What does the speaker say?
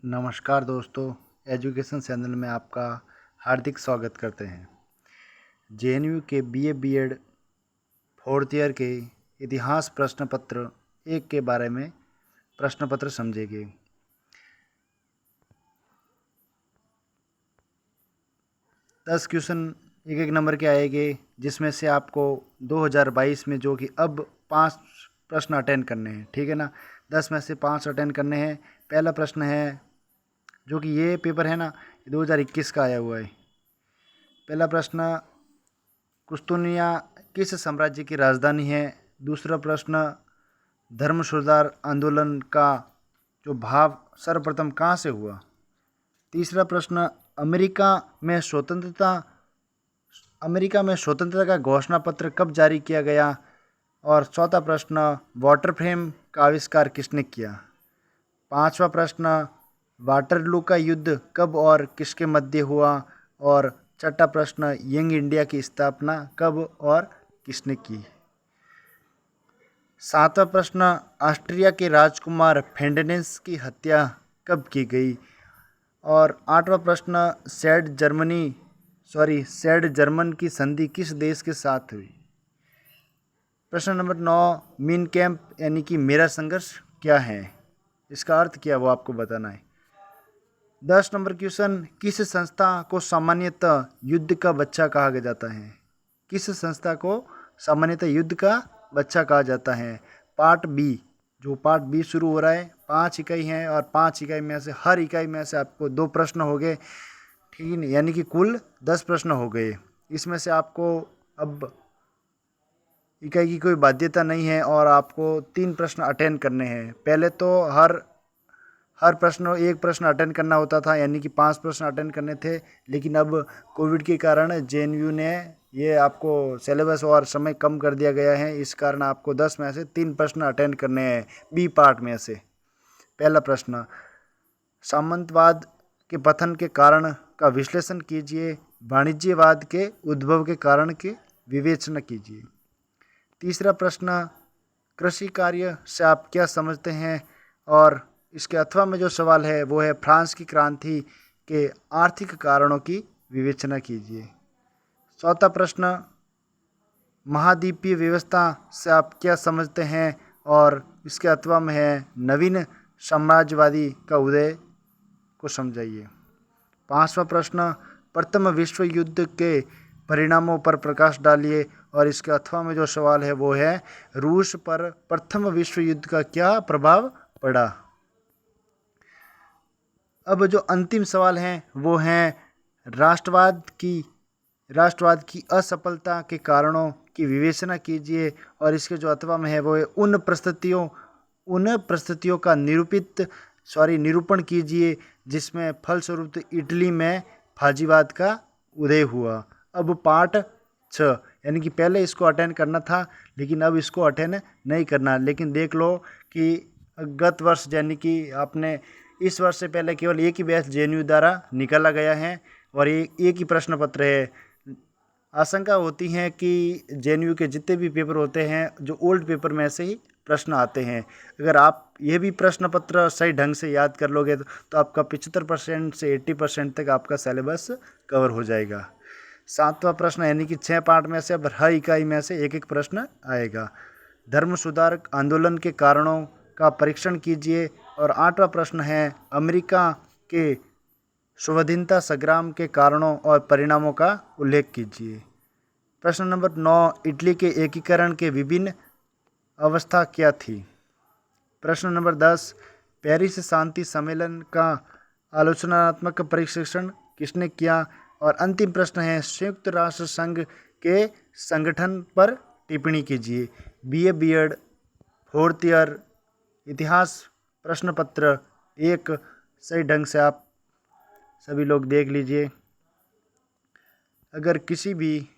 नमस्कार दोस्तों, education channel में आपका हार्दिक स्वागत करते हैं। जेएनयू के बीए बीएड फोर्थ ईयर के इतिहास प्रश्न पत्र 1 के बारे में प्रश्न पत्र समझेंगे। दस क्वेश्चन एक नंबर के आएंगे, जिसमें से आपको 2022 में जो कि अब 5 प्रश्न अटेंड करने हैं, ठीक है ना। 10 में से 5 अटेंड करने हैं। पहला प्रश्न है, जो कि ये पेपर है ना, 2021 का आया हुआ है। पहला प्रश्न, कुस्तुनिया किस साम्राज्य की राजधानी है। दूसरा प्रश्न, धर्म सुधार आंदोलन का जो भाव सर्वप्रथम कहाँ से हुआ। तीसरा प्रश्न, अमेरिका में स्वतंत्रता का घोषणा पत्र कब जारी किया गया। और चौथा प्रश्न, वाटर फ्रेम का आविष्कार किसने किया। पांचवा प्रश्न, वाटरलू का युद्ध कब और किसके मध्य हुआ। और छठा प्रश्न, यंग इंडिया की स्थापना कब और किसने की। सातवां प्रश्न, ऑस्ट्रिया के राजकुमार फेर्डिनेंड की हत्या कब की गई। और आठवां प्रश्न, सैड जर्मन की संधि किस देश के साथ हुई। प्रश्न नंबर 9, मीन कैंप यानी कि मेरा संघर्ष क्या है, इसका अर्थ क्या है वो आपको बताना है। 10 नंबर क्वेश्चन, किस संस्था को सामान्यतः युद्ध का बच्चा कहा जाता है। किस संस्था को सामान्यतः युद्ध का बच्चा कहा जाता है। पार्ट बी शुरू हो रहा है। 5 इकाई हैं और 5 इकाई में से हर इकाई में से आपको 2 प्रश्न हो गए, ठीक है, यानी कि कुल 10 प्रश्न हो गए। इसमें से आपको अब इकाई की कोई बाध्यता नहीं है और आपको 3 प्रश्न अटेंड करने हैं। पहले तो हर प्रश्न एक प्रश्न अटेंड करना होता था, यानी कि 5 प्रश्न अटेंड करने थे। लेकिन अब कोविड के कारण जेएनयू ने ये आपको सिलेबस और समय कम कर दिया गया है। इस कारण आपको 10 में से 3 प्रश्न अटेंड करने हैं बी पार्ट में से। पहला प्रश्न, सामंतवाद के पतन के कारण का विश्लेषण कीजिए। वाणिज्यवाद के उद्भव के कारण की विवेचना कीजिए। तीसरा प्रश्न, कृषि कार्य से आप क्या समझते हैं। और इसके अथवा में जो सवाल है वो है, फ्रांस की क्रांति के आर्थिक कारणों की विवेचना कीजिए। चौथा प्रश्न, महाद्वीपीय व्यवस्था से आप क्या समझते हैं। और इसके अथवा में है, नवीन साम्राज्यवादी का उदय को समझाइए। पांचवा प्रश्न, प्रथम विश्व युद्ध के परिणामों पर प्रकाश डालिए। और इसके अथवा में जो सवाल है वो है, रूस पर प्रथम विश्व युद्ध का क्या प्रभाव पड़ा। अब जो अंतिम सवाल हैं वो हैं, राष्ट्रवाद की असफलता के कारणों की विवेचना कीजिए। और इसके जो अथवा में है वो है, उन परिस्थितियों का निरूपण कीजिए जिसमें फलस्वरूप इटली में फाजीवाद का उदय हुआ। अब पार्ट 6, यानी कि पहले इसको अटेंड करना था लेकिन अब इसको अटेंड नहीं करना। लेकिन देख लो कि गत वर्ष यानी कि आपने इस वर्ष से पहले केवल एक ही बैच जेएनयू द्वारा निकाला गया है और एक ही प्रश्न पत्र है। आशंका होती है कि जेएनयू के जितने भी पेपर होते हैं, जो ओल्ड पेपर में से ही प्रश्न आते हैं। अगर आप ये भी प्रश्न पत्र सही ढंग से याद कर लोगे तो आपका 75% से 80% तक आपका सिलेबस कवर हो जाएगा। सातवां प्रश्न, यानी कि 6 पार्ट में से अब हर इकाई में से एक प्रश्न आएगा। धर्म सुधार आंदोलन के कारणों का परीक्षण कीजिए। और 8वां प्रश्न है, अमेरिका के स्वाधीनता संग्राम के कारणों और परिणामों का उल्लेख कीजिए। प्रश्न नंबर 9, इटली के एकीकरण के विभिन्न अवस्था क्या थी। प्रश्न नंबर 10, पेरिस शांति सम्मेलन का आलोचनात्मक परीक्षण किसने किया। और अंतिम प्रश्न है, संयुक्त राष्ट्र संघ के संगठन पर टिप्पणी कीजिए। बीए बीएड फोर्थ ईयर इतिहास प्रश्न पत्र 1 सही ढंग से आप सभी लोग देख लीजिए। अगर किसी भी